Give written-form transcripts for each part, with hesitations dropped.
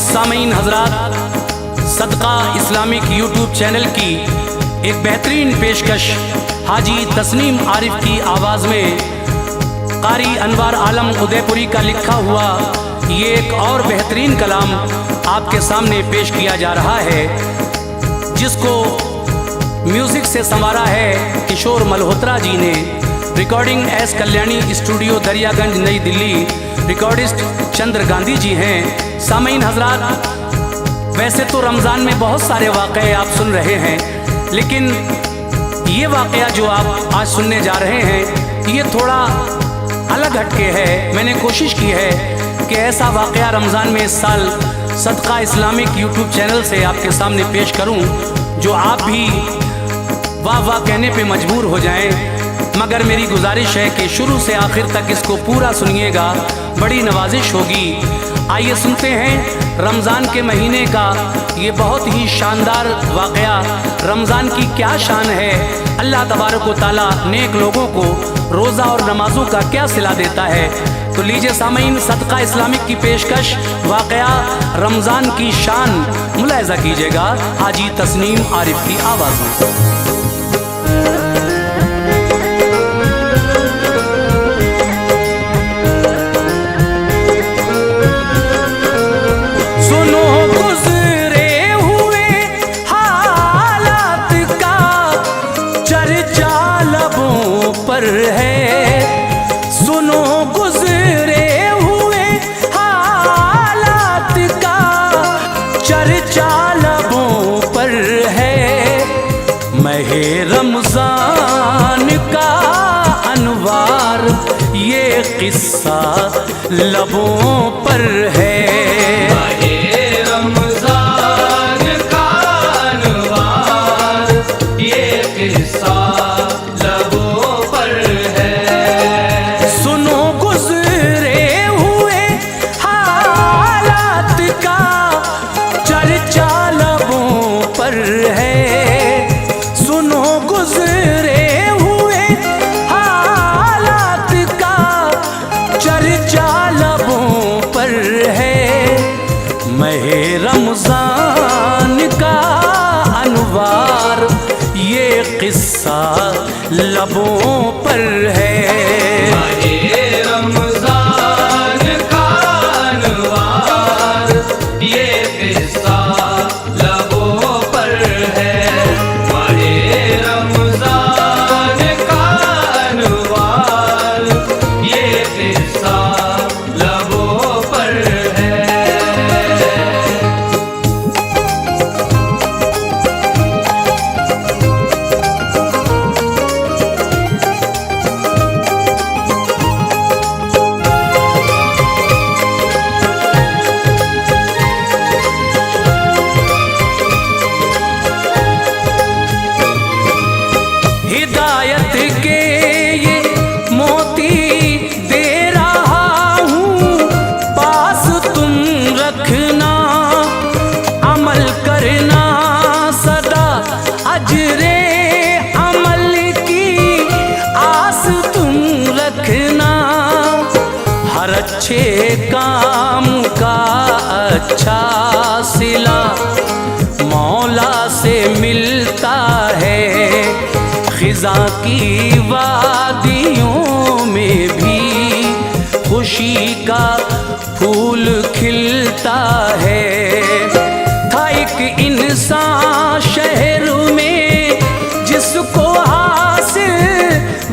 मोअज़्ज़िज़ सामीन हज़रात, सदका Islamic YouTube channel की एक बेहतरीन पेशकश हाजी तस्नीम आरिफ की आवाज़ में कारी अनवार आलम उदयपुरी का लिखा हुआ ये एक और बेहतरीन कलाम आपके सामने पेश किया जा रहा है, जिसको म्यूज़िक से संवारा है किशोर मल्होत्रा जी ने। Recording S Kalyani studio Daryaganj नई दिल्ली। रिकॉर्डिस्ट चंद्र गांधी जी हैं। सामीन हज़रात, वैसे तो रमज़ान में बहुत सारे वाक़े आप सुन रहे हैं, लेकिन ये वाक़या जो आप आज सुनने जा रहे हैं ये थोड़ा अलग हटके है। मैंने कोशिश की है कि ऐसा वाक़या रमज़ान में इस साल सदका इस्लामिक यूट्यूब चैनल से आपके सामने पेश करूं जो आप भी वाह वाह कहने पे मजबूर हो जाएं। मगर मेरी गुजारिश है कि शुरू से आखिर तक इसको पूरा सुनिएगा, बड़ी नवाजिश होगी। आइए सुनते हैं रमज़ान के महीने का ये बहुत ही शानदार वाक़या। रमज़ान की क्या शान है, अल्लाह तबारक व तआला नेक लोगों को रोज़ा और नमाज़ों का क्या सिला देता है। तो लीजिए सामीन, सदका इस्लामिक की पेशकश वाक़या रमज़ान की शान मुलाहिज़ा कीजिएगा हाजी तस्नीम आरिफ की आवाज़ में। सुनो गुज़रे हुए हालात का चर्चा लबों पर है। महे रमज़ान का अनवार ये किस्सा लबों पर है। महे रमज़ान का अनवार ये किस्सा रमज़ान का अनवार ये किस्सा लबों पर है। महे रमज़ान का अनवार ये किस्सा लबों पर है। महे रमज़ान का अनवार ये किस्सा लबों पर है। हिदायत के ये मोती दे रहा हूँ, पास तुम रखना, अमल करना सदा अजरे अमल की आस तुम रखना। हर अच्छे काम का अच्छा सिला मौला से मिलता है। खिज़ा की वादियों में भी खुशी का फूल खिलता है। था एक इंसान शहर में जिसको हासिल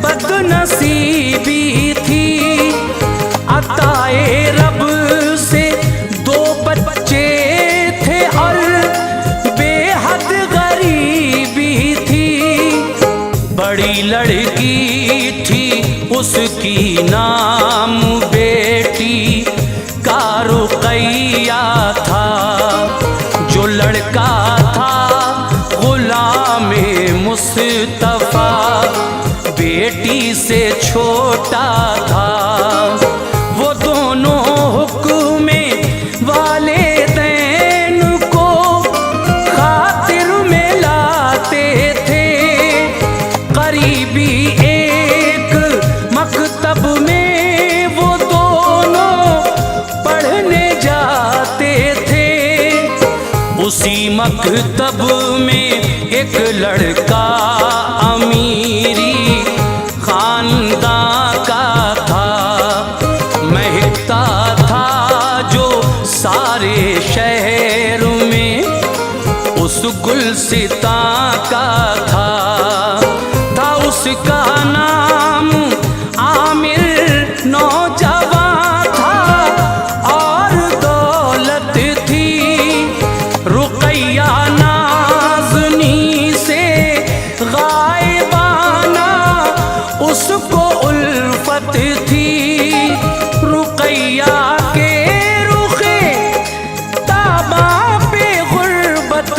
बदनसीबी थी, अताए रब से दो बच्चे थे और बेहद गरीबी थी। बड़ी लड़की थी उसकी नाम बेटी का रुक़ैया था। जो लड़का था ग़ुलाम मुस्तफ़ा बेटी से छोटा था। वो दोनों हुक्म वालिदैन को खातिर में लाते थे। करीबी एक मकतब में वो दोनों पढ़ने जाते थे। उसी मकतब में एक लड़का अमीरी खानदां का था, महकता था जो सारे शहर में उस गुलसितां का था उसका नाम आमिर नौजवान था और दौलत थी रुकैया नाज़नी से गायबाना उसको उल्फत थी। रुकैया के रुखे ताबा पे गुर्बत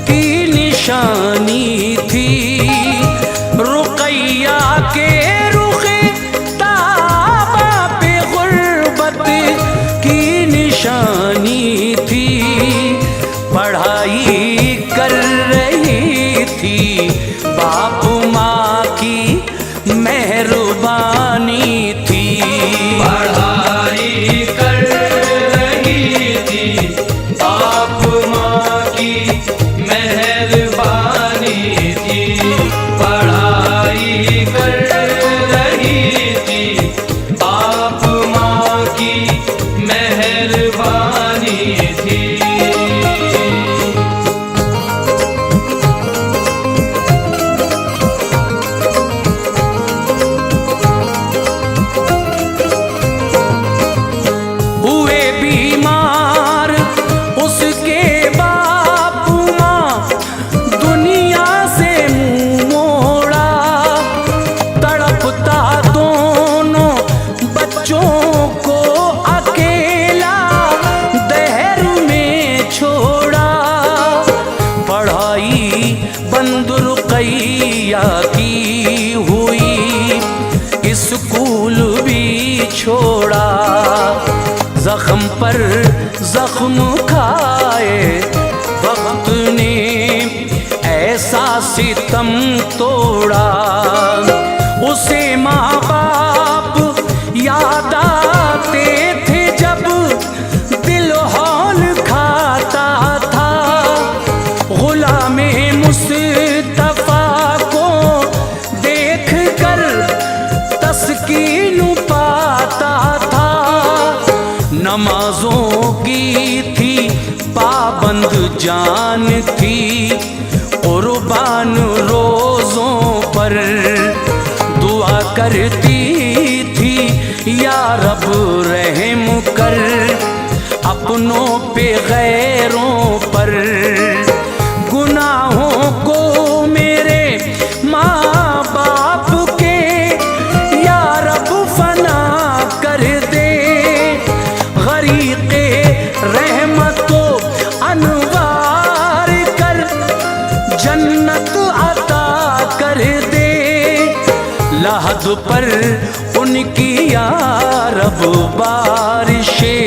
की निशानी थी। रुकैया के रुखे ताबा पे गुर्बत की निशानी थी। पढ़ाई कर रही थी बाप माँ की मेहरबानी थी। पढ़ाई कर रही थी बाप माँ की मेहरबानी थी। पढ़ाई कर रही थी बाप माँ की मेहरबानी थी। हुए बीमार उसके बाप माँ दुनिया से मुंह मोड़ा। तड़पता दोनों बच्चों को अकेला दहर में छोड़ा। पढ़ाई बंद रुकैया की हुई, स्कूल भी छोड़ा। जख्म पर जख्म खाए वक्त ने ऐसा सितम तोड़ा। उसे माँ बाप याद आते थे जब दिल हौल खाता था। गुलामे मुस्तफा को देख कर तस्कीन पाता था। नमाजों की थी पाबंद जान थी, कुर्बान रोज़ों पर दुआ करती थी या रब रहम कर अपनों पे गैरों पर। गुनाहों को मेरे माँ बाप के या रब फना कर दे। गरीक़े रहमतो अनवार कर जन्नत अता कर दे। लहद पर उनकी या रब बारिशे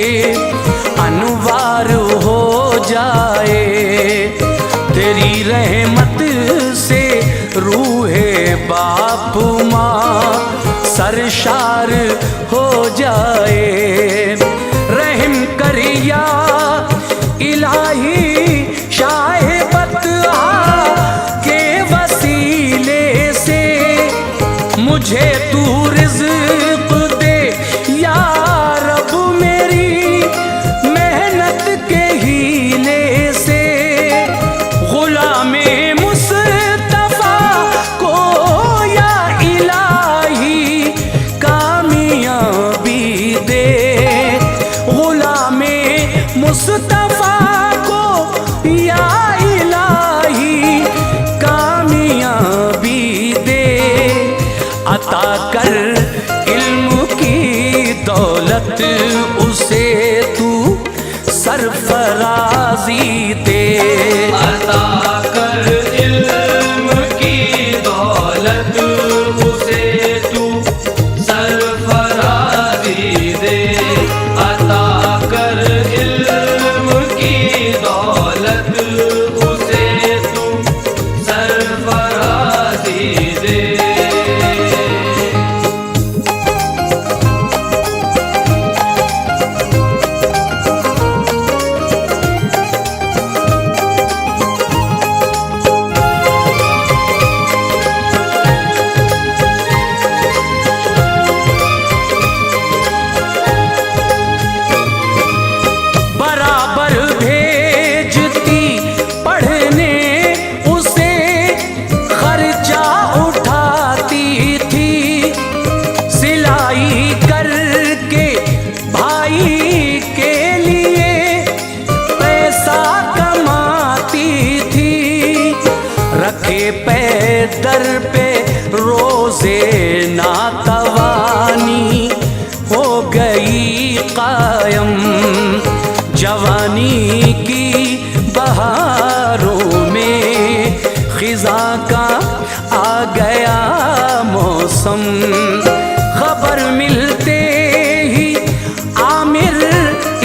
अनवार हो जाए। तेरी रहमत से रूहे बाप माँ सरशार हो जाए। रहम कर या इलाही शाहिबत के वसीले से मुझे तू रिज़्क़ दे या रब मेरी मेहनत के हीले से। गुलामे मुस्तफा को या इलाही कामयाबी दे। गुलामे मुस्तफा को या इलाही कामयाबी दे। अता कर इल्म की दौलत उसे तू सरफराजी दे। अता कर इल्म की दौलत उसे तू सरफराजी दे। अता कर इल्म की दौलत उसे तू सरफराजी दे। पैदर पे रोजे नातवानी हो गई कायम। जवानी की बहारों में खिज़ा का आ गया मौसम। खबर मिलते ही आमिर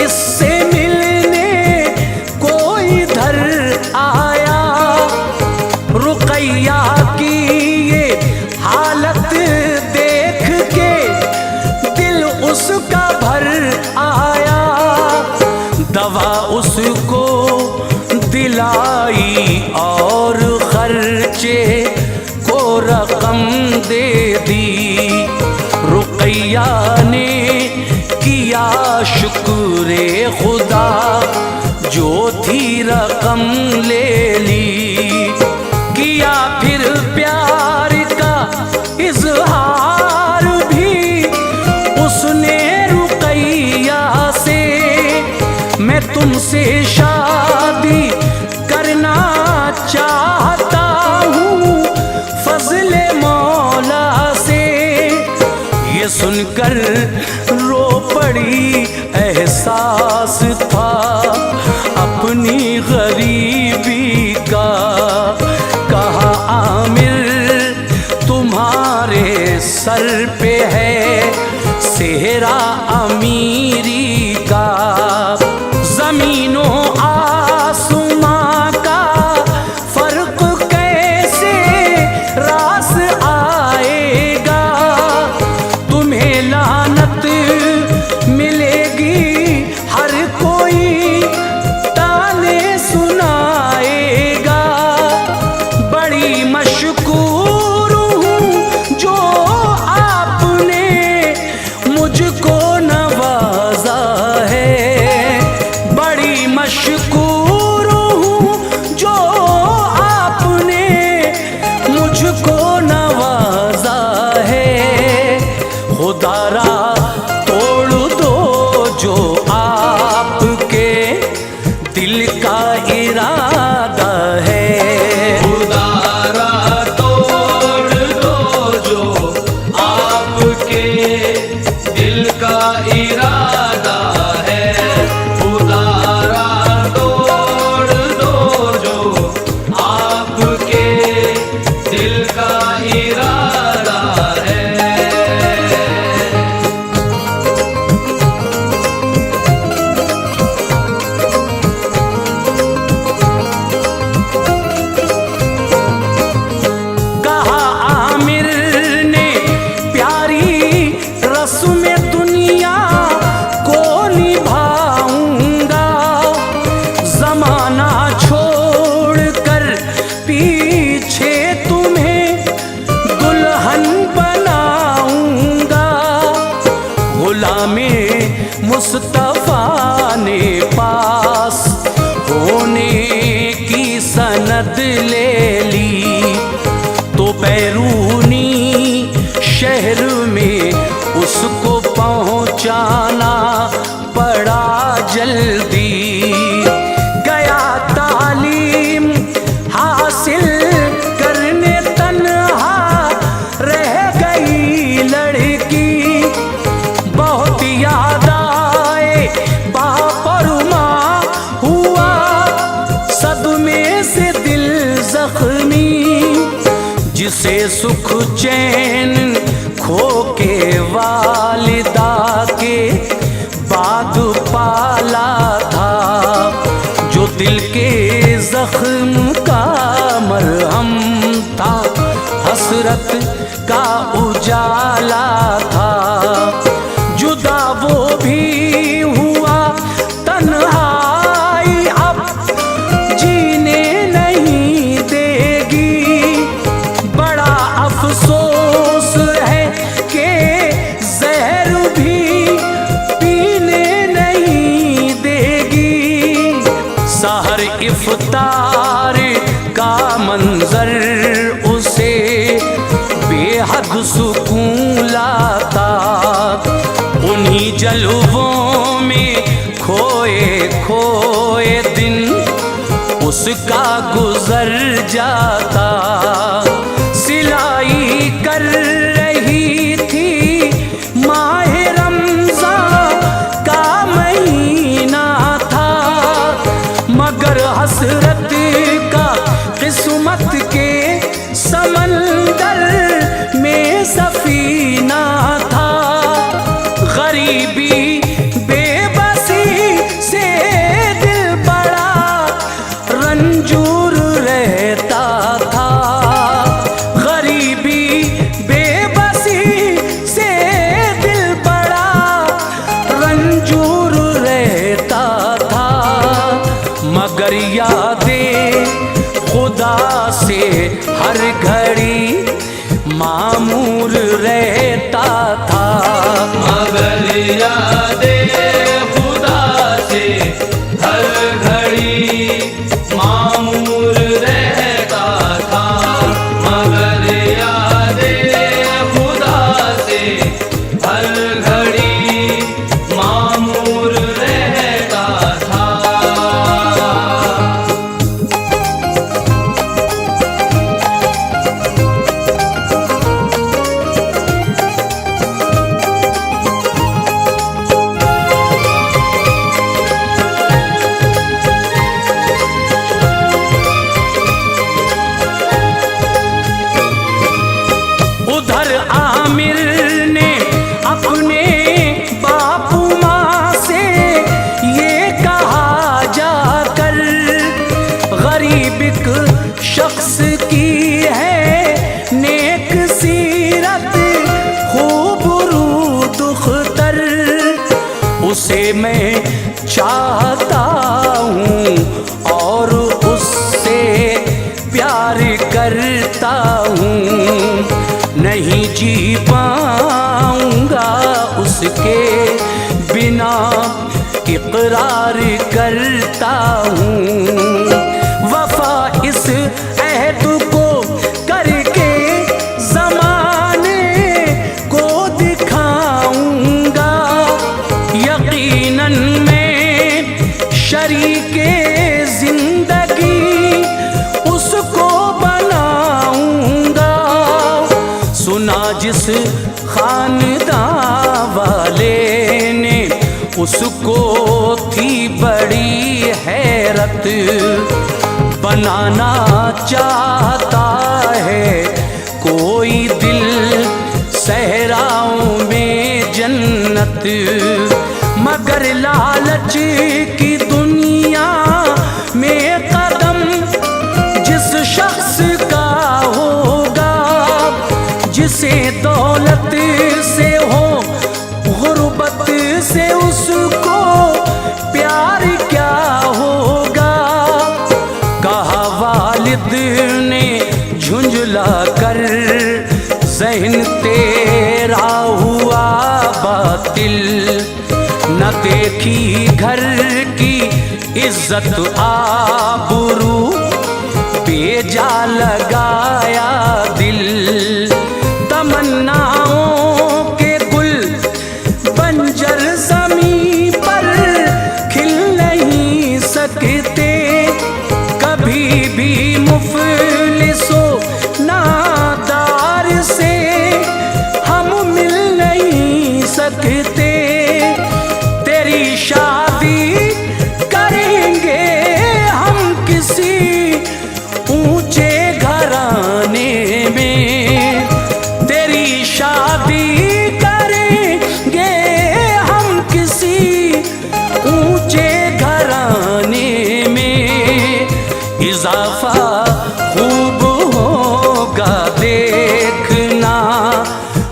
इससे मिलने कोई इधर आया। रुकैया की ये हालत देख के दिल उसका भर आया। दवा उसको दिलाई और खर्चे को रकम दे दी। रुकैया ने किया शुक्रे खुदा जो थी रकम ले ली। किया फिर प्यार का इजहार भी उसने रुकैया से। मैं तुमसे शादी करना चाहता हूँ फजले मौला से। ये सुनकर रो पड़ी, एहसास था अपनी गरीबी का। कहा आमिर तुम्हारे सर पे है सेहरा अमीरी का। ज़मीनों आसमां का फर्क कैसे रास आएगा। तुम्हें लानत मिलेगी, हर कोई ताने सुनाएगा। बड़ी मशकूर हूँ जो आपने मुझको नवाजा है। बड़ी मशकूर हूँ जो आपने मुझको नवाजा है। खुदारा तोड़ दो जो आपके दिल का इरादा है। खुदारा तोड़ दो जो आपके दिल का इरादा है। खुदारा तोड़ दो जो आपके दिल का इरादा है। कहा आमिर ने प्यारी रस्म दुनिया को निभाऊंगा। जमाना छोड़कर पीछे तुम्हें दुल्हन बनाऊंगा। गुलामे मुस्तफा ने पास होने की सनद ले ली। तो बैरूनी शहर में उसको पहुंचाना पड़ा जल्दी। गया तालीम हासिल करने तन्हा रह गई लड़की। बहुत याद आए बाप और माँ, हुआ सदमे से दिल जख्मी। जिसे सुख चैन खो के वालिदा के बाद पाला था। जो दिल के जख्म का मरहम था, हसरत का उजाला था। जुदा वो भी हुआ तन्हाई अब जीने नहीं देगी। बड़ा अफसोस है कि जहर भी पीने नहीं देगी। सहर इफ्तार का मंजर उसे बेहद सुकून लाता। उन्हीं जलवों में खोए खोए दिन उसका गुजर जाता। सिलाई कर रही थी, माह रमज़ान का महीना था, मगर हसरत का किस्मत के समंदर में सफीना था। गरीबी बेबसी से दिल बड़ा रंजूर रहता था। गरीबी बेबसी से दिल बड़ा रंजूर रहता था, मगर यादें खुदा से हर घड़ी मामूर रहता था। मगर यादें खुदा से हर घड़ी मामूर रहता था। मगर यादें खुदा से हर घड़ी मामूर रहता था। उधर आमिर ने अपने बापू माँ से ये कहा जाकर, गरीब एक शख्स की है नेक सीरत खूबरू दुख्तर, उसे मैं चाहता हूँ और उससे प्यार करता हूँ। नहीं जी पाऊंगा उसके बिना, इकरार करता हूँ। वफा इस अहद को करके ज़माने को दिखाऊंगा, यकीनन मैं शरीके जिंदगी उसको बनाऊंगा। सुना जिस खानदान वाले ने उसको थी बड़ी हैरत, बनाना चाहता है कोई दिल सहराओं में जन्नत, मगर लालच की दुनिया में कदम जिस शख्स का होगा, जिसे दौलत से हो गुर्बत से उसको प्यार क्या होगा। कहा वालिद ने झुंझला कर, ज़हन तेरा हुआ बातिल, न देखी घर की इज्जत आबरू, बेजा लगाया दिल। तमन्नाओं के गुल बंजर ज़मीं पर खिल नहीं सकते, कभी भी मुफलिसो नादार से हम मिल नहीं सकते। तेरी शादी करेंगे हम किसी ऊंचे घराने में, तेरी शादी करेंगे हम किसी ऊंचे घराने में। इजाफा खूब होगा देखना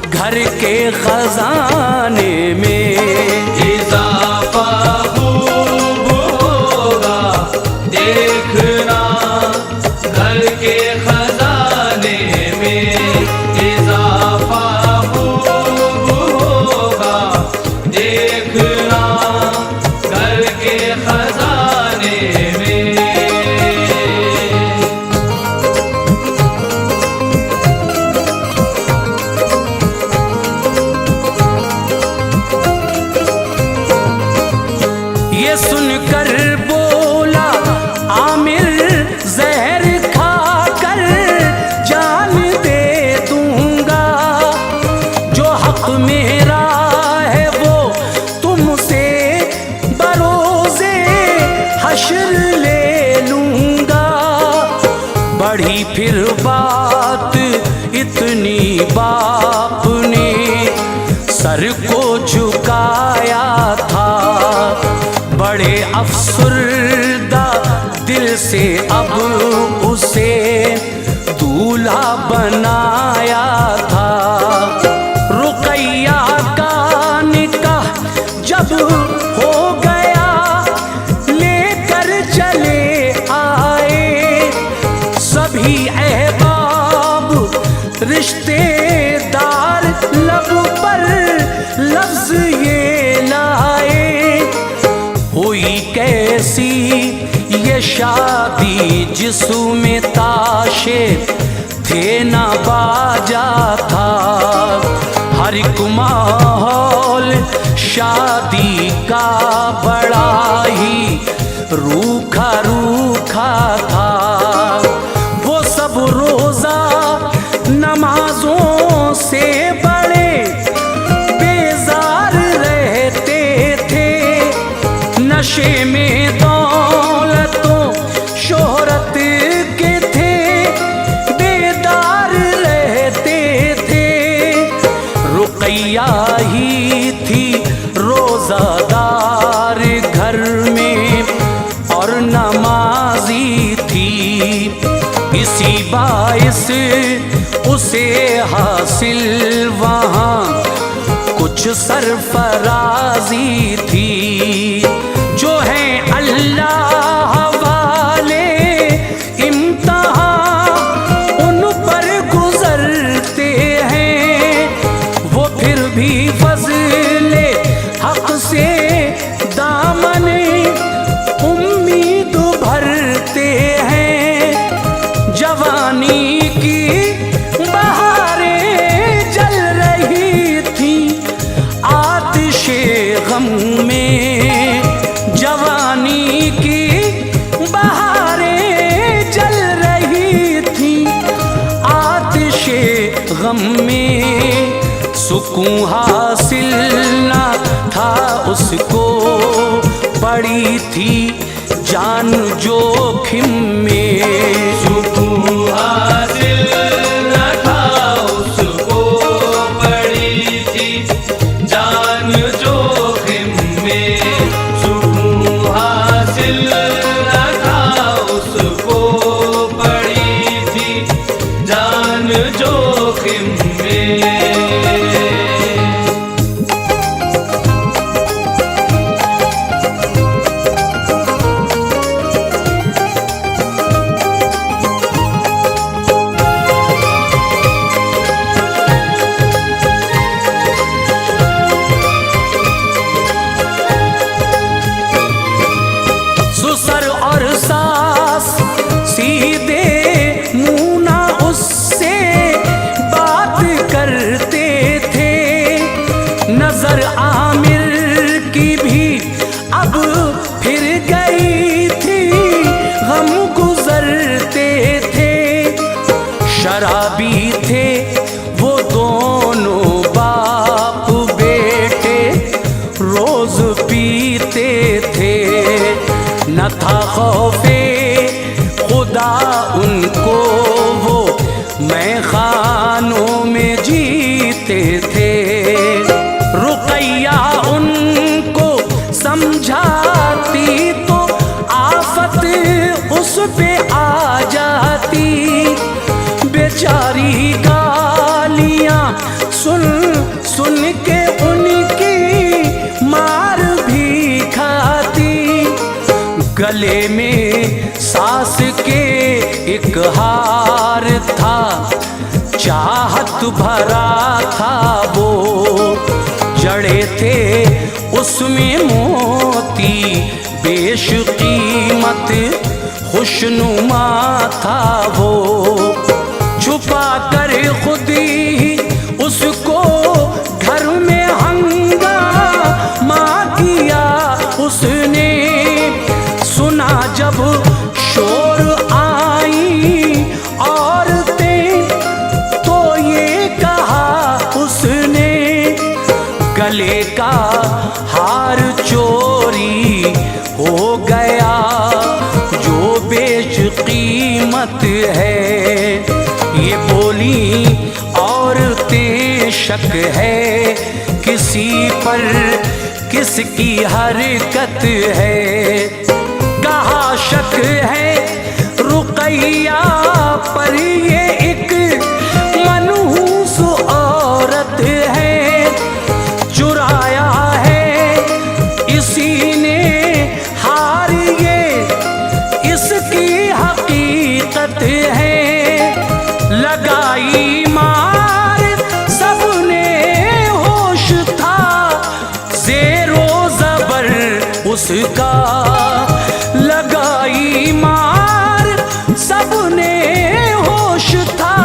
घर के खजाने में। इजाफा खूब होगा देखना घर के खजाने में। इजाफा खूब होगा देखना घर के खजाने में। बढ़ी फिर बात इतनी बाप ने सर को झुकाया था। बड़े अफसरदा दिल से अब उसे दूल्हा बनाया था। रुकैया का निकाह जब हो गया लेकर चले आए सभी अहबाब रिश्तेदार, लब पर लफ्ज ये लाए। हुई कैसी ये शादी जिसमें ताशे थे ना बाजा था। हर एक माहौल शादी का बड़ा ही रूखा रूखा था। वो सब रोजा नमाजों से बड़े बेजार रहते थे। नशे में दौलतों शोहरत के थे बेदार रहते थे। रुकैया ही थी रोजादार घर में और नमाजी थी। इसी बाइस उसे हासिल वहाँ कुछ सरफराजी थी। जो है अल्लाह वाले इम्तिहान उन पर गुजरते हैं। वो फिर भी फज़ले हक से दामने उम्मीद भरते हैं। जवानी की बहारें जल रही थी आतिशे गम में। जवानी की बहारें जल रही थी आतिशे गम में। सुकून हासिल ना था उसको पड़ी थी जान जोखिम में। सुकून हासिल न था उसको पड़ी थी जान जोखिम में। सुकून हासिल न था उसको पड़ी थी जान जोखिम में। ससुर और सास सीधे मुँह ना उससे बात करते थे। नजर आमिर की भी अब फिर गई थी गम गुजरते थे। शराबी थे वो दोनों बाप बेटे रोज पीते थे। न था खौफे खुदा उनको वो मैं खानों में जीते थे। रुकैया उनको समझाती तो आफत उस पे आ जाती। बेचारी गालियां सुन सुन के उनकी मार भी खाती। गले में सास के एक हार था चाहत भरा था वो। जड़े थे उसमें मोती बेश कीमत खुशनुमा था वो। छुपा कर खुद ही उसको घर में हंगामा किया उसने। सुना जब शोर आई औरतें तो ये कहा उसने। गले का हार चोरी हो गया जो बेच कीमत है, ये बोली औरतें शक है, किसी पर किसकी हरकत है। कहा शक है रुकैया पर, ये एक मनहूस औरत है, चुराया है इसी ने हार, ये इसकी हकीकत है। लगाई मार सबने होश था, ज़ेरो ज़बर उसका। लगाई मार सबने होश था,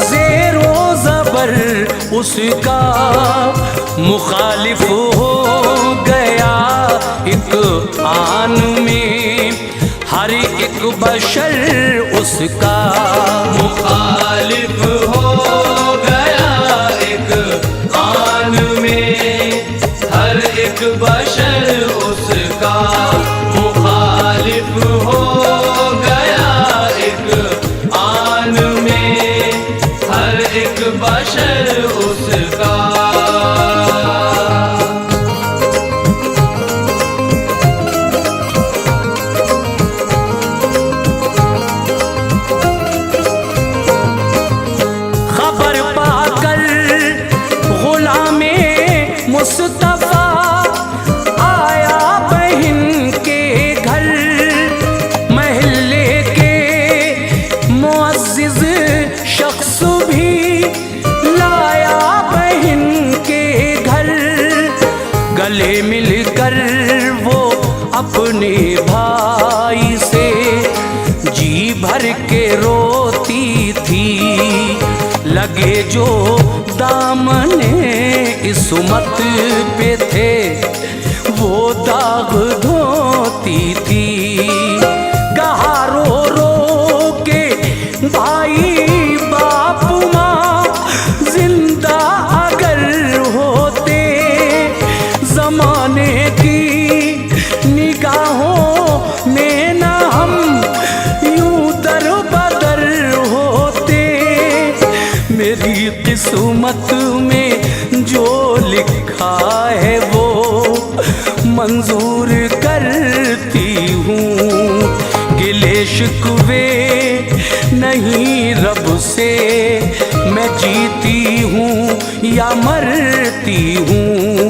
ज़ेरो ज़बर उसका। मुखालिफ हो गया एक आन में हर एक बशर उसका। मुखालिफ हो गया एक आन में हर एक बशर उसका। मुखालिफ हो गया एक आन में हर एक बशर उसका। मुस्तफा आया बहन के घर, महल्ले के मुअज़्ज़िज़ शख्स भी लाया बहन के घर। गले मिलकर वो अपने भाई से जी भर के रोती थी, लगे जो दामने इस्मत पे थे वो दाग धोती थी। कहा रो रो के भाई बाप माँ जिंदा अगर होते, जमाने की निगाहों में न हम यूं दर बदर होते। मेरी किस्मत में जो लिखा है वो मंजूर करती हूँ, गिले शिकवे नहीं रब से, मैं जीती हूँ या मरती हूँ।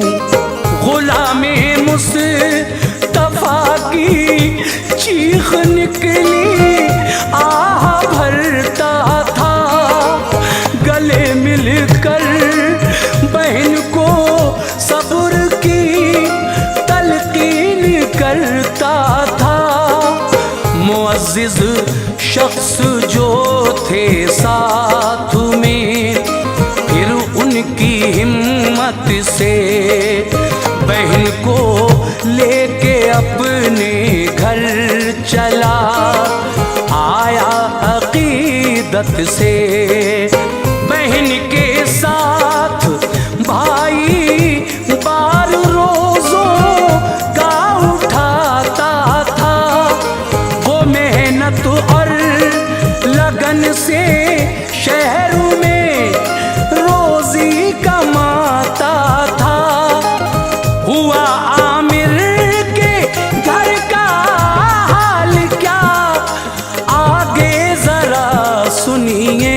गुलामे मुस्तफा की चीख निकली आह भरता था, गले मिलकर बहन को सब्र की तलकीन करता था। मुअज़्ज़िज़ शख्स जो थे साथ में, फिर उनकी हिम्मत से बहन को लेके अपने घर चला आया अकीदत से। बहन के साथ भाई बार रोज़ों का उठाता था, वो मेहनत और लगन से शहर में रोज़ी कमाता था। हुआ आमिर के घर का हाल क्या, आगे जरा सुनिए।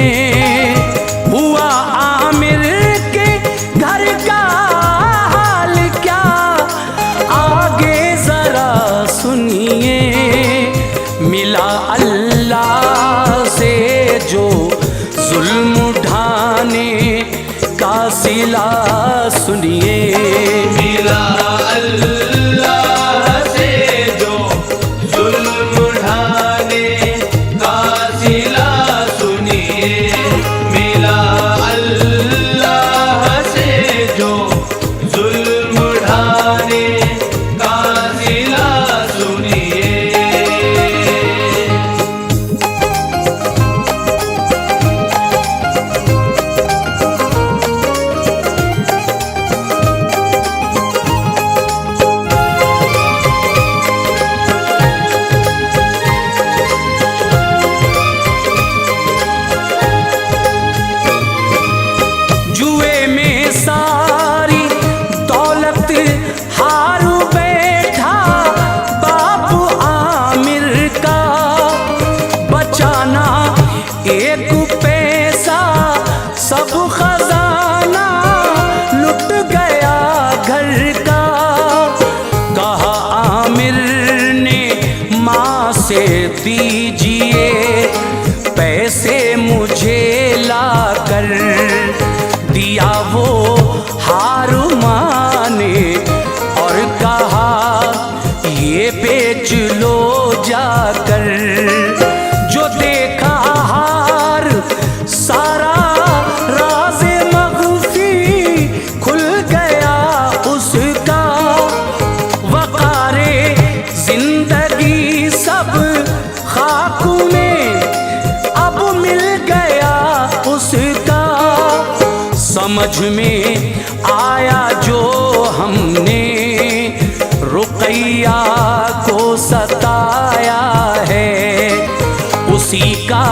हुआ आमिर के घर का हाल क्या, आगे जरा सुनिए। मिला अल्लाह से जो जुल्म ढाने का सिला सुनिए। मिला अल्लाह से जो जुल्म ढाने का सिला सुनिए। मिला अल्लाह से जो जुल्म ढाने का सिला सुनिए। बचाना एक पैसा सब खजाना लुट गया घर का। कहा आमिर ने माँ से दीजिए पैसे मुझे लाकर, दिया वो हार माने और कहा ये बेच लो जाकर। जो देखा हार सारा राज़े मग़फ़ी खुल गया उसका। वक़ारे ज़िंदगी सब खाक में अब मिल गया उसका। समझ में आया जो हमने रुक़ैया को सताया है, उसी का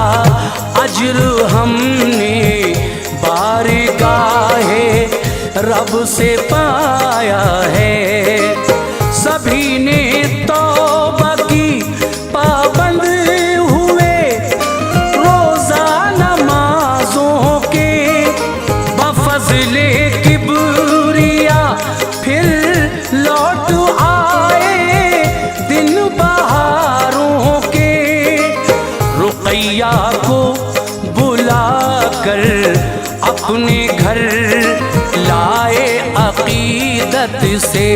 अज्र हमने बारगाहे रब से पाया है। सभी ने तौबा की पाबंद हुए रोज़ा नमाज़ों के, बफ़ज़्ले किब्रिया फिर लौट आए दिन बहारों के। रुक़ैया को बुला कर अपने घर लाए अक़ीदत से,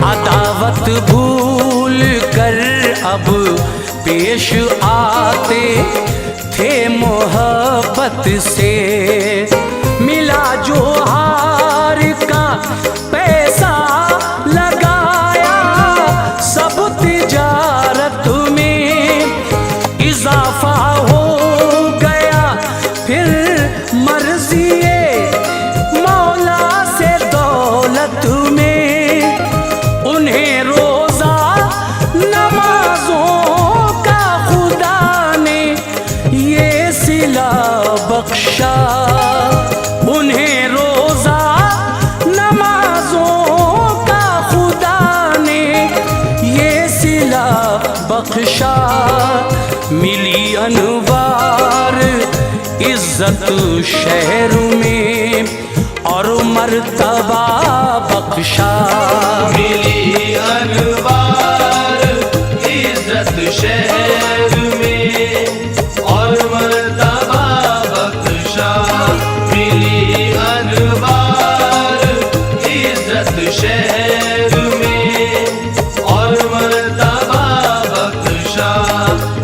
अदावत भूल कर अब पेश आते थे मोहब्बत से। मिला जो हार का पैसा लगाया सब तिजारत में, इजाफा हो गया फिर मर्ज़िए मौला से दौलत में। उन्हें रोज़ा नमाज़ों का खुदा ने ये सिला बख्शा। उन्हें रोज़ा नमाज़ों का खुदा ने ये सिला बख्शा। मिली अनवार इज्जत शहर में और मर्तबा बख्शा। मिली अनवार इज्जत शहर में और मर्तबा बख्शा। मिली अनवार इज्जत शहर में और मर्तबा बख्शा।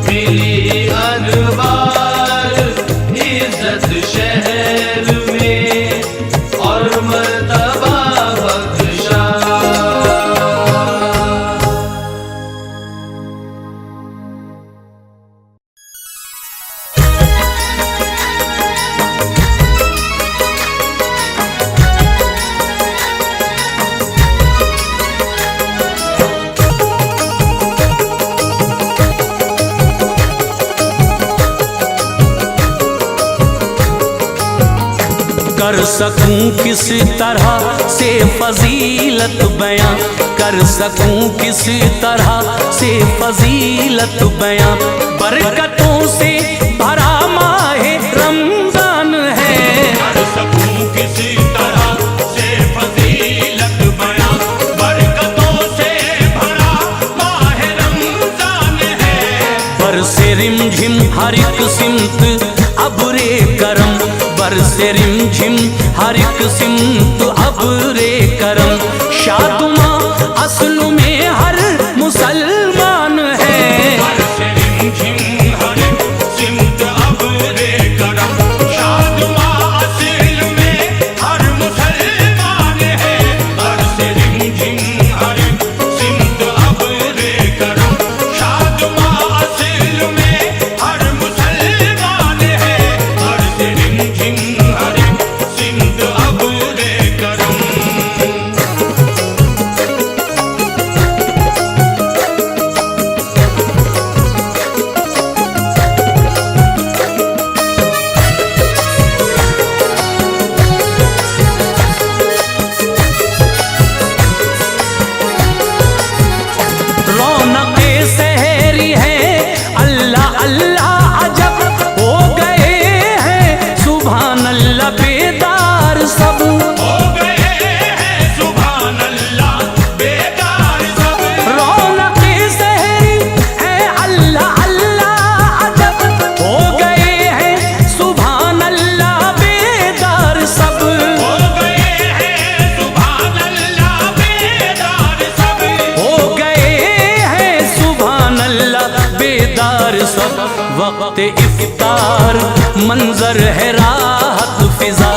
मिली अनवार इज्जत शहर में और मर्तबा बख्शा। कर सकूं किस तरह से फजीलत बयां, कर सकूं किस तरह से फजीलत बयां। बरकतों से भरा माहे रमजान है। कर सकूं किस तरह से फजीलत बयां, बरकतों से भरा माहे रमजान है। बरसे रिमझिम हर एक सिमत अबरे करम, बरसे रिमझिम हर एक सिमत अबरे करम। शादुमा असल में हर मुसलमान है। बरसे रिमझिम हर सिमत अबरे करम, शादुमा असल में हर मुसलमान है। बरसे रिमझिम हर सिमत अबरे करम, शादुमा असल में हर मुसलमान है। बरसे रिमझिम हर सिमत अबरे करम। वक्त इफ्तार मंजर है राहत फिजा,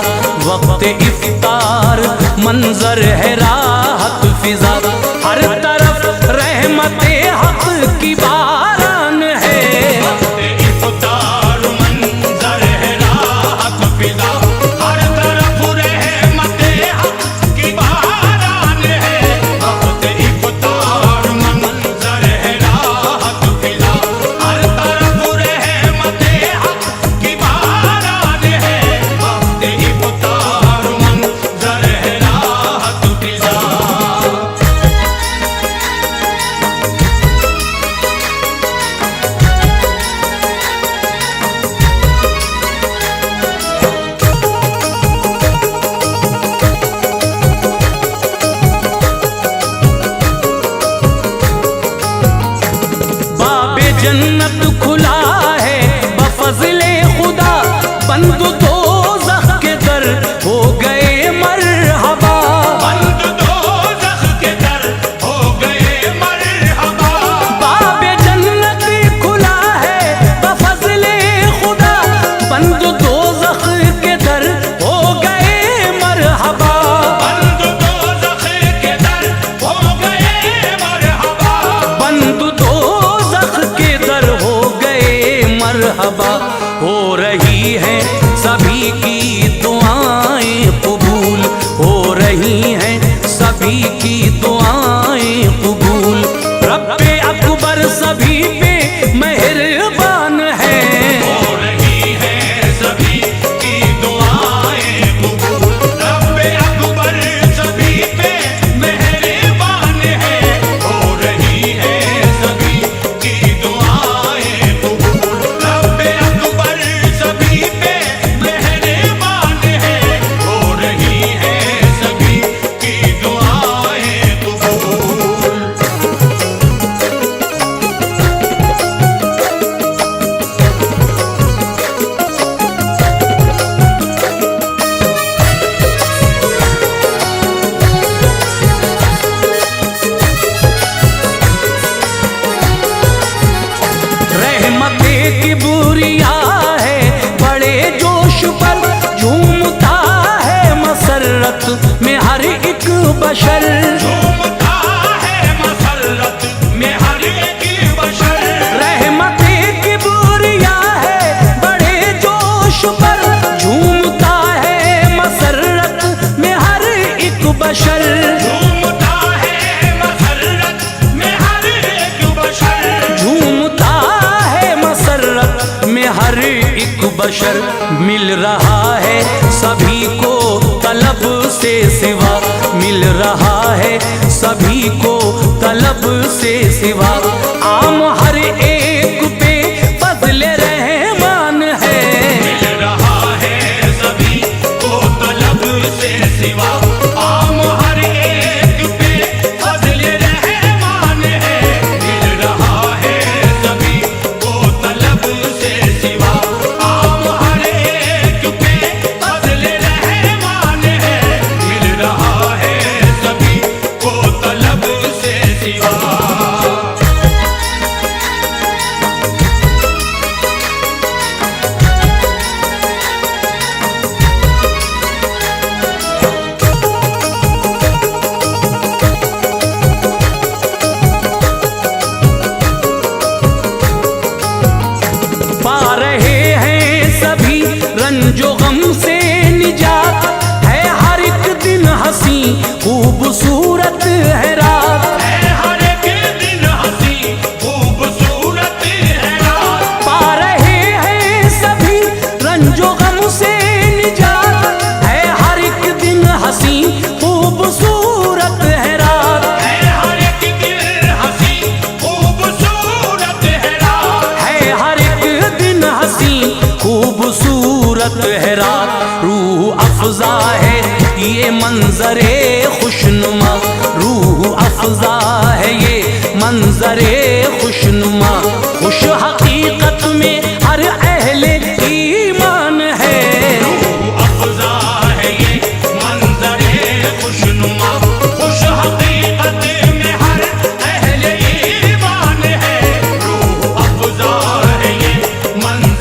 वक्त इफ्तार मंजर है राहत फिजा। हर तरफ रहमते हक की बारान है, इफ्तार मंजर है राहत फिजा, हर तरफ रहमते हक की बारान है। वक्त इफ्तार मंजर है राहत फिजा, हर तरफ रहमते हक की बारान है। वक्त इफ्तार मंजर है राहत फिजा। बाबे जन्नत खुला है बफज़ले खुदा, बंद दोज़ख के दर हो गए मरहबा। बंद दोज़ख के दर हो गए मरहबा। बाबे जन्नत खुला है बफज़ले खुदा, बंद दोज़ख के दर हो गए मरहबा। बंद दोज़ख के दर हो गए मरहबा। बंद दोज़ख के दर हो गए मरहबा। हो रही है सभी की दुआएं कबूल, हो रही हैं सभी की दुआएं कबूल। रब्बे अकबर सभी पे मेहरबान है, हो रही है सभी की दुआएं कबूल। रब्बे अकबर सभी पे मेहरबान है, हो रही है सभी की दुआएं कबूल। रब्बे अकबर सभी पे मेहरबान है, हो रही है सभी की दुआएं कबूल। रहमते की बुरिया है बड़े जोश पर, झूमता है मसरत में हर एक बशर। झूमता है मसरत में हर एक बशर। रहमते की बुरिया है बड़े जोश पर, झूमता है मसरत में हर एक बशर। झूमता है मसरत में हर एक बशर। झूमता है मसरत में हर एक बशर। मिल रहा है सभी को तलब से सिवा, मिल रहा है सभी को तलब से सिवा। आम हर एक पे फज़ले रहमान है, मिल रहा है सभी को तलब से सिवा। आम हर एक पे फज़ले रहमान है, मिल रहा है सभी को तलब से सिवा। आम हर एक पे फज़ले रहमान है, मिल रहा है सभी को तलब से सिवा। पा रहे हैं सभी रंजो गम से निजात, है हर एक दिन हंसी खूबसूरत है रात। है हर एक दिन हंसी खूबसूरत है रात। पा रहे हैं सभी रंजो गम से निजात, है हर एक दिन हंसी खूबसूरत है रात। है हर एक दिन हंसी खूबसूरत है रात। है हर एक दिन हंसी खूबसूरत है रात। रूह अफ़ज़ा है ये मंजरे खुशनुमा, रूह अफ़ज़ा है ये मंजरे खुशनुमा। खुश हकीकत में हर अहले ईमान है, रूह अफ़ज़ा है ये मंज़रे खुशनुमा। खुश हकीकत में हर अहले ईमान है, रूह अफ़ज़ा है ये मंज़रे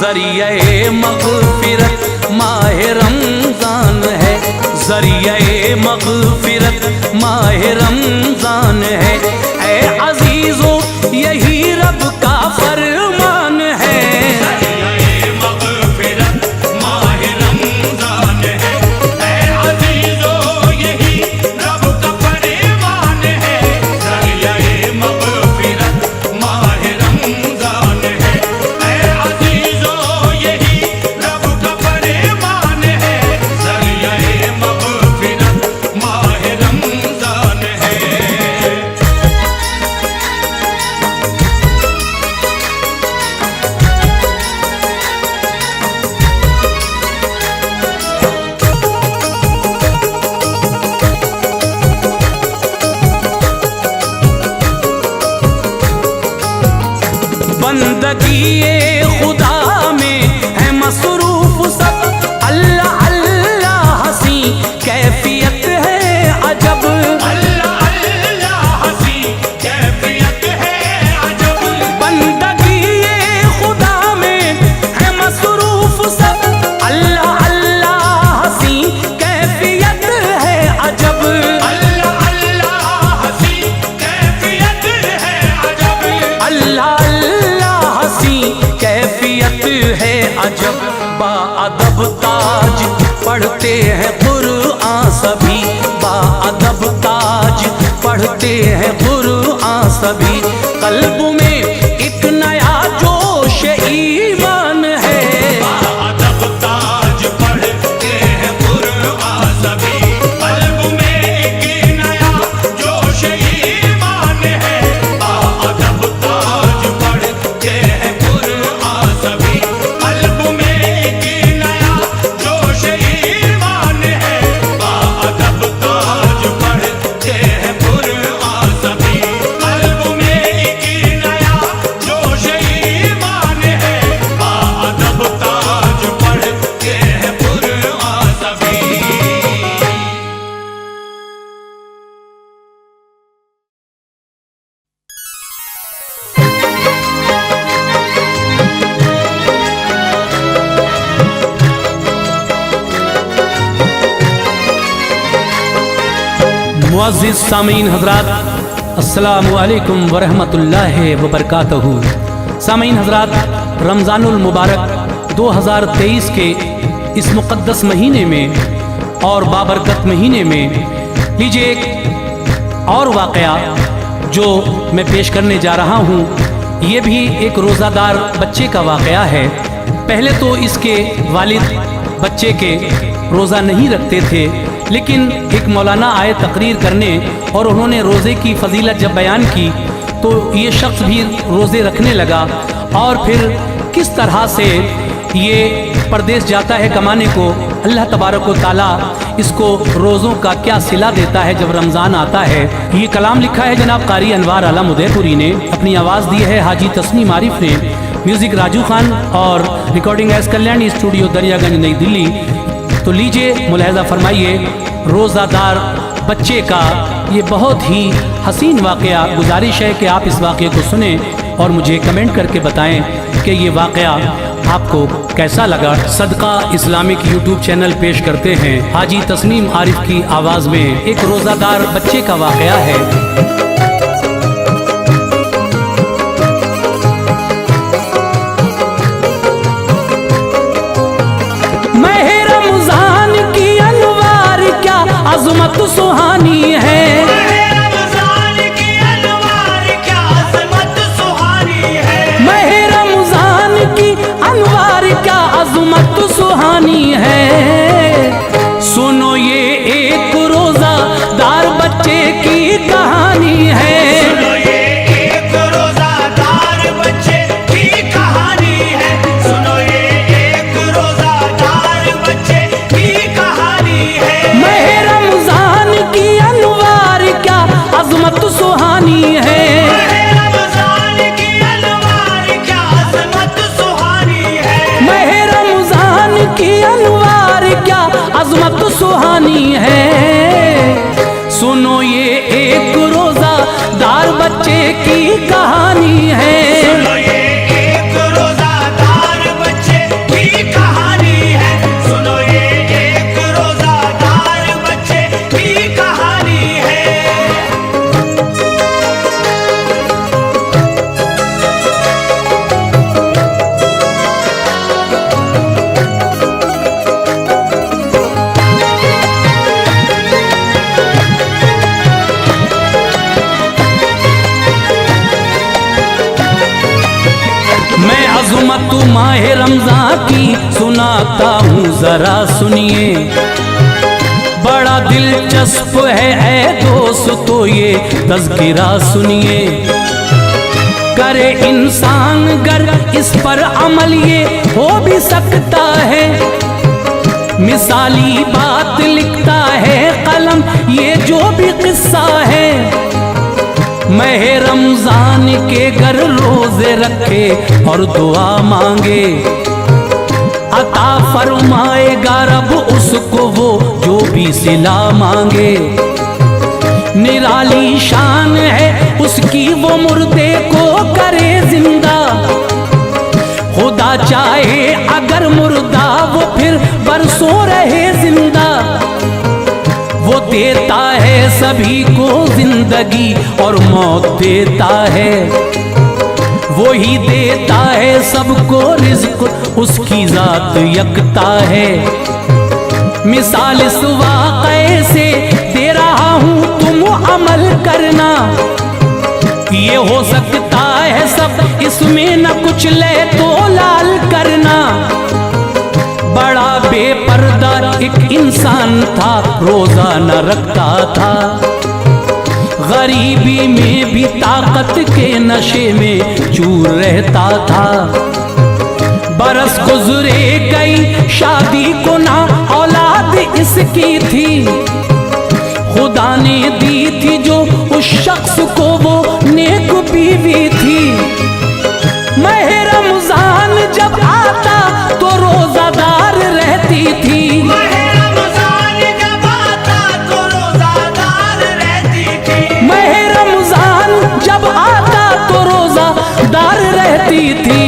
ज़रिए मग़फ़िरत माह रमज़ान है, ज़रिए मग़फ़िरत माह रमज़ान है। ऐ अज़ीज़ो यही रब का फरमान है। ज़रिए मग़फ़िरत माह रमज़ान है, ऐ अज़ीज़ो यही रब का फरमान है। ज़रिए मग़फ़िरत माह रमज़ान है, ऐ अज़ीज़ो यही रब का फरमान है। ज़रिए मग़फ़िरत माह रमज़ान है। बंदगी ये खुदा में है मसरूफ सब, अल्लाह अल्लाह हंसी कैफियत है अजब। अल्लाह अल्लाह हंसी कैफियत है अजब। बंदगी ये खुदा में है मसरूफ सब, अल्लाह अल्लाह हंसी कैफियत है अजब। अल्लाह अल्लाह हंसी कैफियत है अजब। अल्लाह अल्लाह हंसी कैफियत है अजब। बाअदब ताज पढ़ते हैं कुरआन सभी, बाअदब ताज पढ़ते हैं कुरआन सभी। कल्ब में एक नया जोश ईमान है। बाअदब ताज पढ़ते हैं कुरआन सभी, कल्ब में एक नया जोश ईमान है। बाअदब ताज पढ़ते हैं कुरआन सभी, कल्ब में एक नया जोश ईमान है। बाअदब ताज पढ़ते हैं कुरआन सभी, कल्ब में एक नया जोश ईमान है। बाअदब ताज पढ़ते हैं कुरआन सभी। मुअज़्ज़िज़ सामीन हज़रात, अस्सलामु अलैकुम वरहमतुल्लाहि वबरकातुहू। सामीन हज़रात, रमज़ानुल मुबारक 2023 के इस मुक़द्दस महीने में और बाबरकत महीने में लीजिए एक और वाक़या जो मैं पेश करने जा रहा हूँ। ये भी एक रोज़ादार बच्चे का वाक़या है। पहले तो इसके वालिद बच्चे के रोज़ा नहीं रखते थे, लेकिन एक मौलाना आए तकरीर करने और उन्होंने रोज़े की फजीलत जब बयान की तो ये शख्स भी रोज़े रखने लगा। और फिर किस तरह से ये परदेश जाता है कमाने को, अल्लाह तबारक व तआला इसको रोज़ों का क्या सिला देता है जब रमज़ान आता है। ये कलाम लिखा है जनाब कारी अनवार आलम उदयपुरी ने, अपनी आवाज़ दी है हाजी तस्नीम आरिफ ने, म्यूज़िक राजू खान और recording S Kalyani studio Daryaganj नई दिल्ली। तो लीजिए मुलाहिज़ा फरमाइए रोज़ादार बच्चे का ये बहुत ही हसीन वाक़या। गुजारिश है कि आप इस वाक़े को सुने और मुझे कमेंट करके बताएं कि ये वाक़या आपको कैसा लगा। सदका इस्लामिक यूट्यूब चैनल पेश करते हैं हाजी तस्नीम आरिफ की आवाज़ में एक रोज़ादार बच्चे का वाक़या है। अज़मत सुहानी है, रमज़ान की अनवार क्या अज़मत सुहानी है। मह रमज़ान की अनवार क्या अज़मत सुहानी है। सुनो ये एक रोज़ादार बच्चे की कहानी है। सुनो ये एक रोज़ादार बच्चे की कहानी है। सुनो ये एक रोज़ादार बच्चे की कहानी है। की अनवार क्या अज़मत सुहानी है। रमज़ान की अनवार क्या अज़मत सुहानी है। मह रमज़ान की अनवार क्या अज़मत सुहानी है। सुनो ये एक रोज़ादार बच्चे की कहानी है। सुनो ये एक रोज़ादार बच्चे अज़मत माह रमज़ान की सुनाता हूँ जरा सुनिए, बड़ा दिलचस्प है ऐ दोस्तों ये तज़किरा सुनिए। करे इंसान गर इस पर अमल ये हो भी सकता है, मिसाली बात लिखता है कलम ये जो भी किस्सा है। माह रमजान के घर रोजे रखे और दुआ मांगे, अता फरमाएगा रब उसको वो जो भी सिला मांगे। निराली शान है उसकी वो मुर्दे को करे जिंदा, खुदा चाहे अगर मुर्दा वो फिर बरसों रहे जिंदा। वो देता है सभी को जिंदगी और मौत देता है, वो ही देता है सबको रिज़्क़ उसकी जात यकता है। मिसाल इस वाक़े से दे रहा हूँ तुम अमल करना, ये हो सकता है सब इसमें न कुछ ले तो लाल करना। बड़ा बेपर्दा एक इंसान था रोजा न रखता था, गरीबी में भी ताकत के नशे में चूर रहता था। बरस गुजरे गई शादी को ना औलाद इसकी थी, खुदा ने दी थी जो उस शख्स को वो नेक बीवी थी। माह रमजान जब आता तो रोजादार रहती थी, माह रमजान जब आता तो रोजादार रहती थी। माह रमजान जब आता तो रोजादार रहती थी।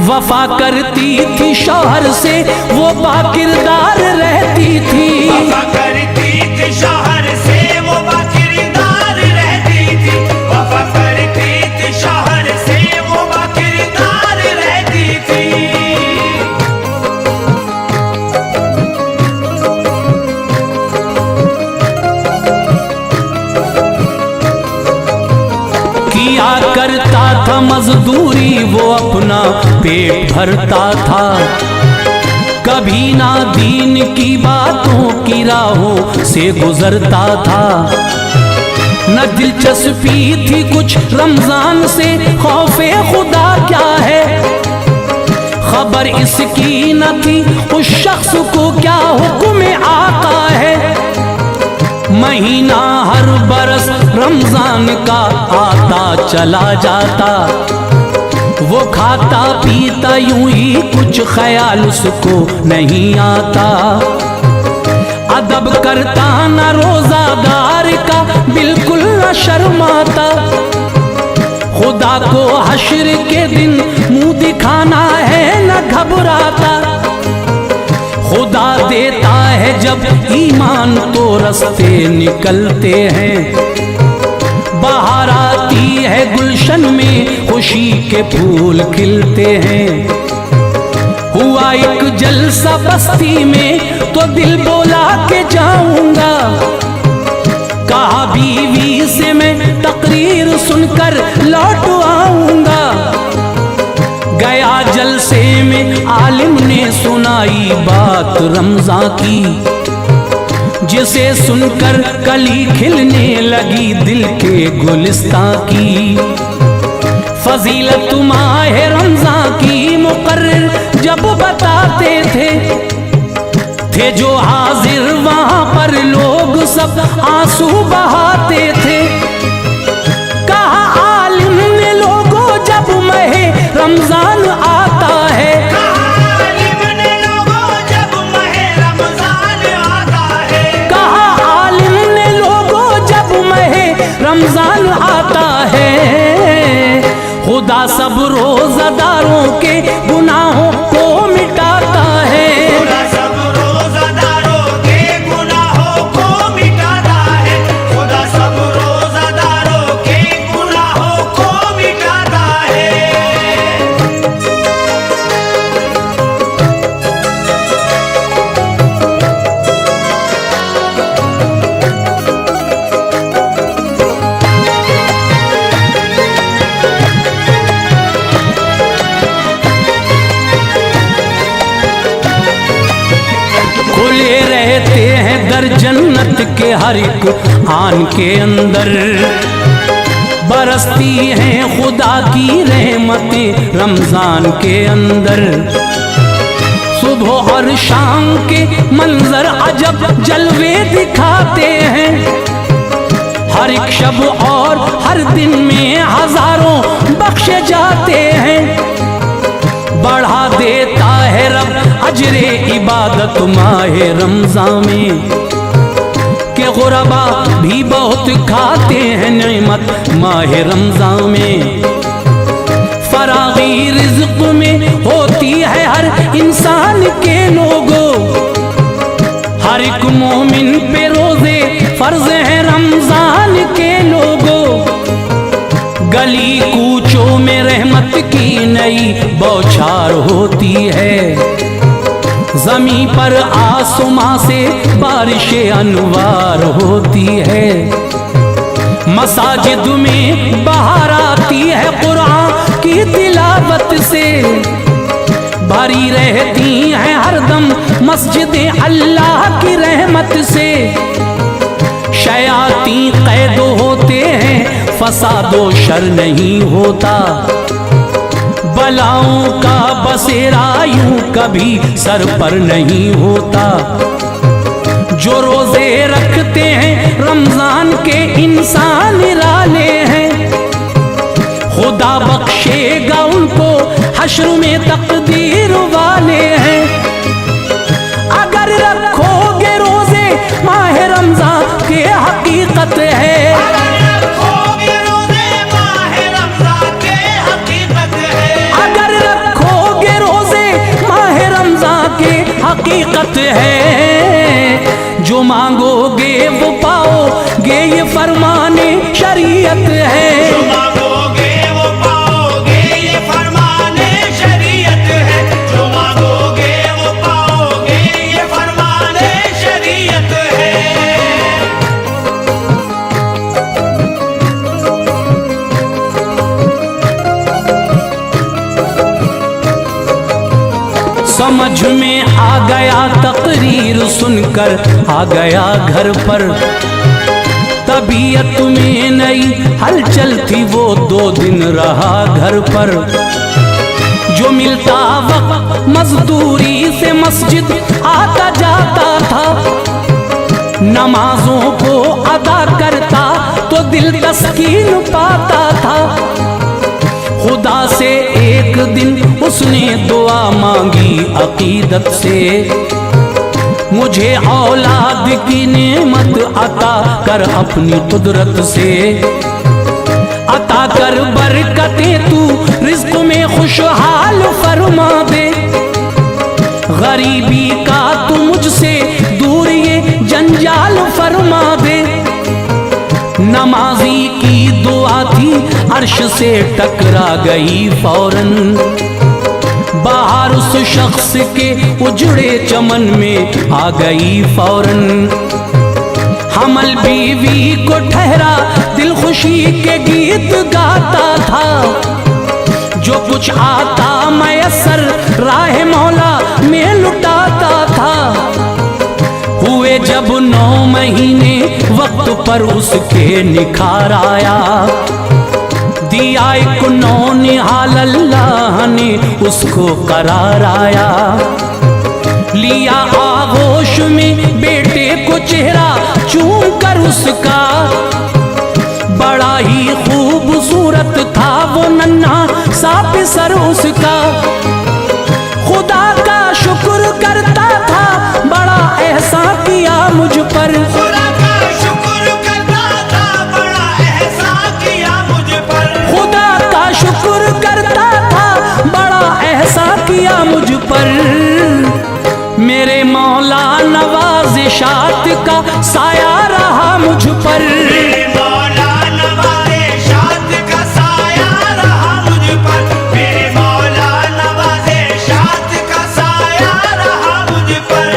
वफा करती थी शौहर से वो बाकिरदार रहती थी। वफा करती थी शौहर से वो बाकिरदार रहती थी। वफा करती थी शौहर से वो बाकिरदार रहती थी। किया करता था मजदूरी वो अपना पेट भरता था, कभी ना दीन की बातों की राहों से गुजरता था। न दिलचस्पी थी कुछ रमजान से, खौफे खुदा क्या है खबर इसकी न थी उस शख्स को क्या हुक्म आका है। महीना हर बरस रमजान का आता चला जाता, वो खाता पीता यूं ही कुछ ख्याल उसको नहीं आता। अदब करता न रोजादार का बिल्कुल न शर्माता, खुदा को हश्र के दिन मुंह दिखाना है न घबराता। खुदा देता है जब ईमान तो रास्ते निकलते हैं, बाहर आती है गुलशन में खुशी के फूल खिलते हैं। हुआ एक जलसा बस्ती में तो दिल बोला के जाऊंगा, कहा बीवी से मैं तकरीर सुनकर लौट आऊंगा। गया जलसे में आलिम ने सुनाई बात रमजान की, जिसे सुनकर कली खिलने लगी दिल के गुलिस्तां की। फजीलत माह रमजान की मुकर्रर जब बताते थे जो हाजिर वहां पर लोग सब आंसू बहाते थे। कहा आलिम ने लोगों जब माह रमजान आता है, आलिम ने लोगों जब माह रमजान आता है। कहा आलिम ने लोगों जब माह रमजान आता है, खुदा सब रोजादारों के गुनाहों को मिटाता है। खुदा सब रोजादारों के गुनाहों को मिटाता है। खुदा सब रोजादारों के गुनाहों को मिटाता है। के हर एक आन के अंदर बरसती हैं खुदा की रहमतें रमजान के अंदर। सुबह और शाम के मंजर अजब जलवे दिखाते हैं, हर एक शब और हर दिन में हजारों बख्शे जाते हैं। बढ़ा देता है रब अजरे इबादत माहे रमजान में, के गुरबा भी बहुत खाते हैं नेमत माहे रमजान में। फरागी रिज़्क़ में होती है हर इंसान के लोगों, हर एक मोमिन पे रोजे फर्ज है रमजान के लोगों। गली कूचों में रहमत की नई बौछार होती है, ज़मीं पर आसमां से बारिशें अनवार होती है। मसाजिद में बहार आती है कुरान की तिलावत से, भरी रहती हैं हरदम मस्जिदें अल्लाह की रहमत से। शयाती कैद होते हैं, फसादो शर नहीं होता, बलाओं का बसेरा यूं कभी सर पर नहीं होता। जो रोजे रखते हैं रमजान के इंसान निराले हैं, खुदा बख्शेगा उनको हश्र में तकदीर वाले हैं। अगर रखोगे रोजे माह रमजान के हकीकत है, अगर रखोगे रोजे माह रमजान के हकीकत है, अगर रखोगे रोजे माह रमजान के हकीकत है। जो मांगोगे वो पाओगे ये फरमाने शरीयत है। जो मांगोगे वो पाओगे ये फरमाने शरीयत है, जो मांगोगे वो पाओगे ये फरमाने शरीयत है। समझ में आ गया तकरीर सुनकर आ गया घर पर, तबीयत में नई हलचल थी वो 2 दिन रहा घर पर। जो मिलता वक्त मजदूरी से मस्जिद आता जाता था, नमाजों को अदा करता तो दिल तस्कीन पाता था। खुदा से एक दिन उसने दुआ मांगी अकीदत से, मुझे औलाद की नेमत अता कर अपनी कुदरत से। अता कर बरकतें तू रिज़्क़ में खुशहाल फरमा दे, गरीबी का तू मुझसे दूर ये जंजाल फरमा दे। नमाजी की दुआ थी अर्श से टकरा गई फौरन, बाहर उस शख्स के उजड़े चमन में आ गई फौरन। हमल बीवी को ठहरा दिल खुशी के गीत गाता था, जो कुछ आता मयसर राह मौला में लुटाता था। हुए जब 9 महीने वक्त पर उसके निखार आया, दिया एक नौनिहाल अल्लाह ने उसको करार आया। लिया आगोश में बेटे को चेहरा चूम कर उसका, बड़ा ही खूबसूरत था वो नन्हा सा पिसर उसका। खुदा का शुक्र करता था, बड़ा एहसान किया मुझ पर। खुदा का शुक्र करता था, बड़ा एहसान किया मुझ पर। खुदा का शुक्र करता था, बड़ा एहसान किया मुझ पर। मेरे मौला नवाज़िशात का साया रहा मुझ पर। मेरे मौला नवाज़िशात का साया रहा मुझ पर, मेरे मौला नवाज़िशात का साया रहा मुझ पर।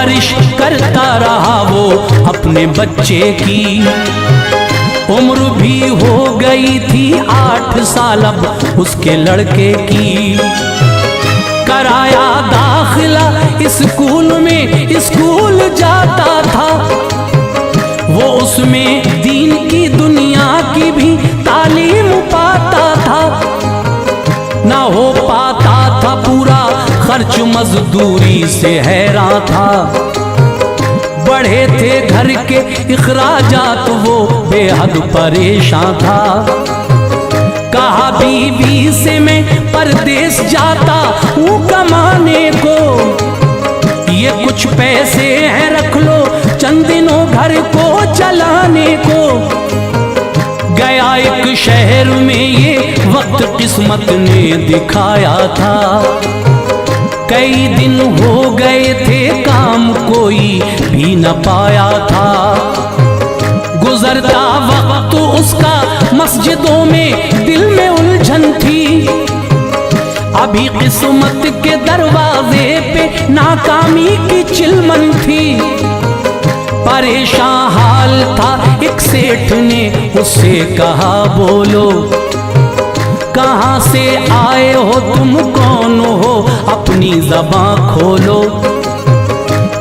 परवरिश करता रहा वो अपने बच्चे की। उम्र भी हो गई थी 8 साल अब उसके लड़के की। कराया दाखिला स्कूल में, स्कूल जाता था वो, उसमें दीन की दुनिया की भी तालीम पाता था। ना हो पाता था पूरा खर्च मजदूरी से हैरान था। बढ़े थे घर के इखराजात वो बेहद परेशान था। कहा बीवी से मैं परदेश जाता हूँ कमाने को, ये कुछ पैसे हैं रख लो चंद दिनों घर को चलाने को। गया एक शहर में ये वक्त किस्मत ने दिखाया था। कई दिन हो गए थे काम कोई भी न पाया था। गुजरता वक्त उसका मस्जिदों में दिल में उलझन थी। अभी किस्मत के दरवाजे पे नाकामी की चिलमन थी। परेशान हाल था एक सेठ ने उससे कहा बोलो, कहाँ से आए हो तुम, कौन हो, अपनी ज़बान खोलो।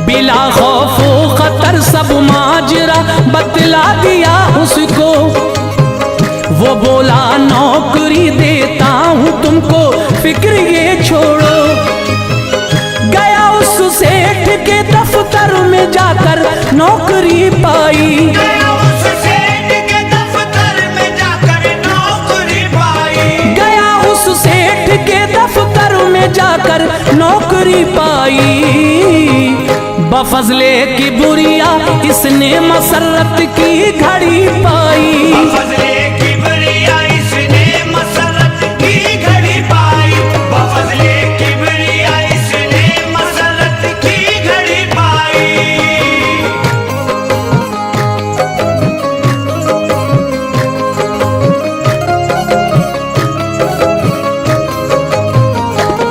बिला खौफो खतर सब माजरा बतला दिया उसको। वो बोला नौकरी देता हूँ तुमको, फिक्र ये छोड़ो। गया उस सेठ के दफ्तर में जाकर नौकरी पाई। गया उस सेठ के दफ्तर में जाकर नौकरी पाई। गया उस सेठ के दफ्तर में जाकर नौकरी पाई। बफजले की बुरिया इसने मसरत की घड़ी पाई। बफजले की बुरिया इसने मसरत की घड़ी पाई। बफजले की बुरिया इसने मसरत की घड़ी पाई।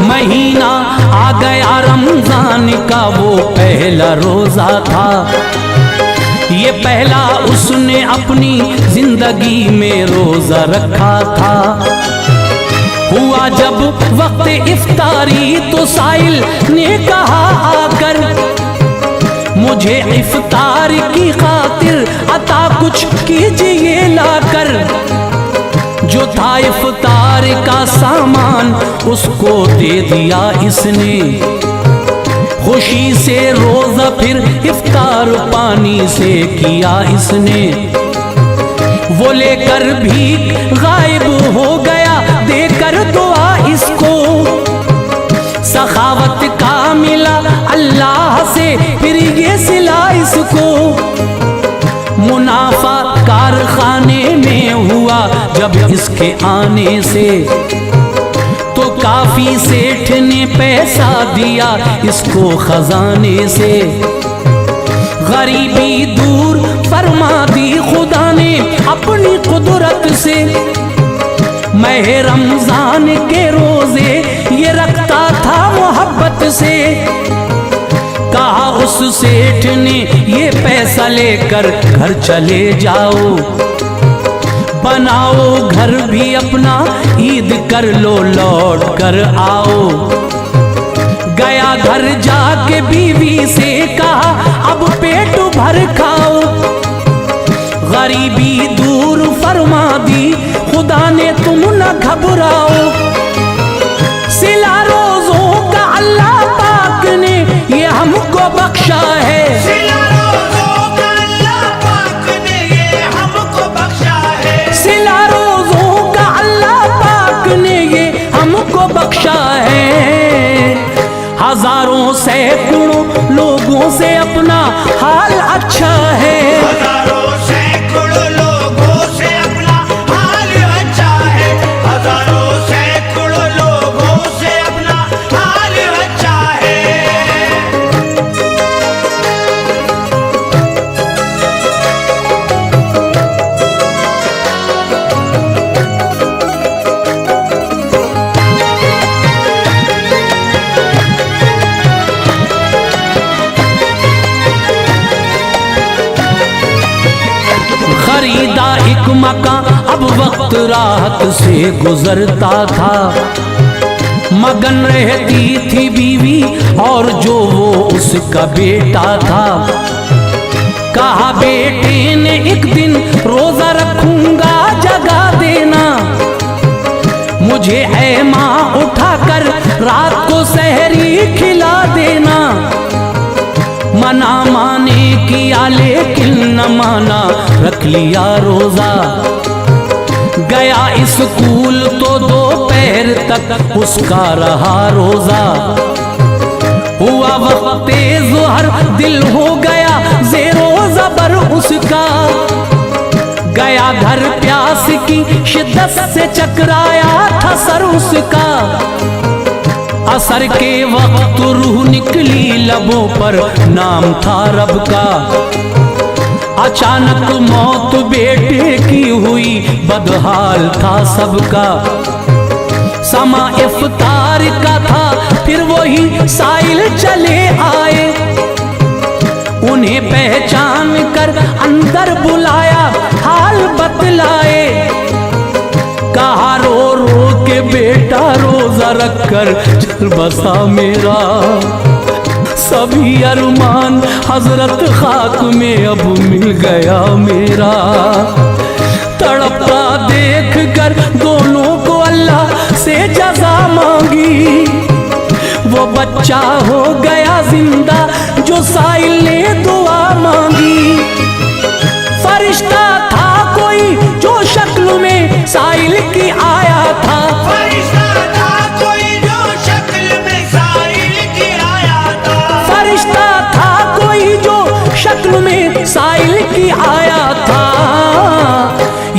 महीना आ गया रमजान का, वो पहला रोजा था। ये पहला उसने अपनी जिंदगी में रोजा रखा था। हुआ जब वक्त इफ्तारी तो साइल ने कहा आकर, मुझे इफ्तार की खातिर अता कुछ कीजिए लाकर। जो था इफ्तार का सामान उसको दे दिया इसने। खुशी से रोजा फिर इफ्तार पानी से किया इसने। वो लेकर भी गायब हो गया देकर दुआ इसको। सखावत का मिला अल्लाह से फिर ये सिला इसको। मुनाफा कारखाने में हुआ जब इसके आने से, तो काफी सेठ ने पैसा दिया इसको खजाने से। गरीबी दूर फरमा दी खुदा ने अपनी कुदरत से। मह रमजान के रोजे ये रखता था मोहब्बत से। कहा उस सेठ ने ये पैसा लेकर घर चले जाओ। बनाओ घर भी अपना, ईद कर लो लौट कर आओ। गया घर जाके बीवी से कहा अब पेट भर खाओ। गरीबी दूर फरमा दी खुदा ने, तुम न घबराओ। सिला रोजों का अल्लाह पाक ने ये हमको बख्शा है। सिला रोज़ों का अल्लाह पाक ने ये हमको बख्शा है। सिला रोजों का अल्लाह पाक ने ये हमको बख्शा है। हजारों सैकड़ों लोगों से अपना हाल अच्छा है। हजारों सैकड़ों लोगों से अपना हाल अच्छा है। हजारों सैकड़ों लोगों से अपना हाल अच्छा है। मकान, अब वक्त राहत से गुजरता था। मगन रहती थी बीवी और जो वो उसका बेटा था। कहा बेटे ने एक दिन रोजा रखूंगा जगा देना मुझे, ऐ माँ उठाकर रात को सहरी खिला देना। मना माने किया लेकिन न माना, रख लिया रोजा। गया स्कूल तो दोपहर तक उसका रहा रोजा। हुआ वक्ते ज़ोहर दिल हो गया ज़ेरो ज़बर उसका। गया घर प्यास की शिद्दत से चकराया था सर उसका। असर के वक्त रूह निकली लबों पर, नाम था रब का। अचानक मौत बेटे की हुई, बदहाल था सबका। समा इफ्तार का था, फिर वही साइल चले आए। उन्हें पहचान कर अंदर बुलाया, हाल बतलाए। कहा रो रो के बेटा रोजा रखकर चल बसा मेरा। सभी अरमान हजरत खाक में अब मिल गया मेरा। तड़पता देख कर दोनों को अल्लाह से जज़ा मांगी। वो बच्चा हो गया जिंदा जो साइल ने दुआ मांगी। फरिश्ता था कोई जो शक्ल में साइल की आया था। फरिश्ता था कोई जो शक्ल में साइल की आया था। फरिश्ता था कोई जो शक्ल में साइल की आया था।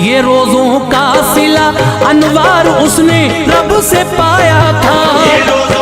ये रोजों का सिला अनवार उसने रब से पाया था। ये रोज़ों